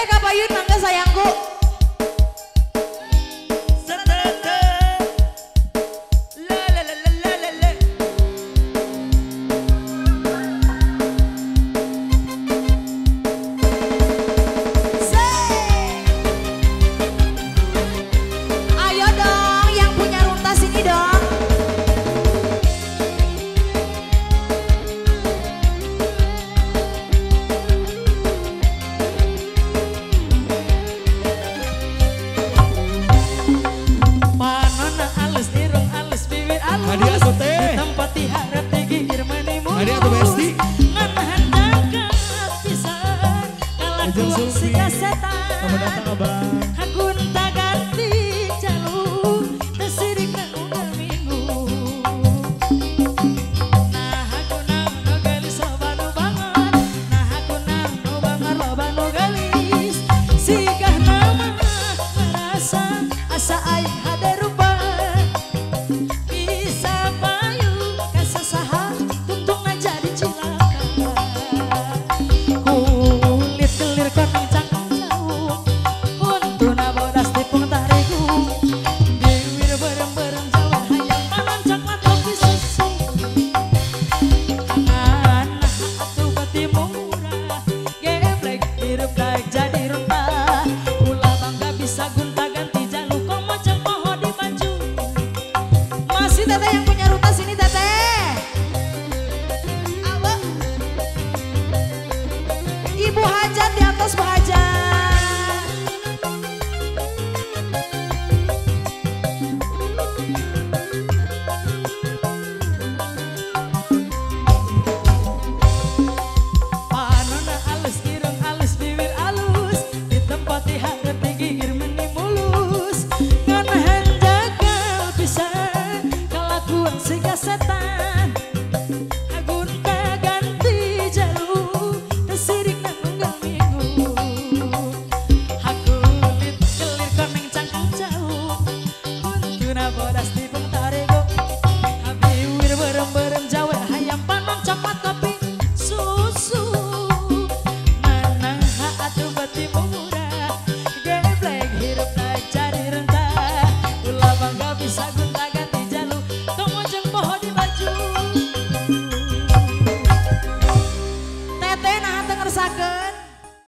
Kak Payun mangga sayangku. Ayo dong yang punya runtas ini dong. Panona alus irung alus bibir alus. Hadiah tuh teh. Tempat diharap tinggi irmani mulus. Hadiah tuh Besti. Nganahan dekat pisan. Ujung Kalakuan si Sulfi. kasetan. Selamat datang abang. Hakun tak ganti jalur. Tesirik na udah minggu. Nah aku nang no gelis loba nu banget. Nah aku nang no banget loba nu gelis. Sikah nama ngerasa asa aing hade rupa. Bisa payu kasasaha tuntung aja di cilaka. Kulit kelir koneng cangkang jauh. Untuna bodas tipung tariku. Diwir berem-berem jauh hayang manancak mata susu. Angan atuh beti murah. Geblek hirup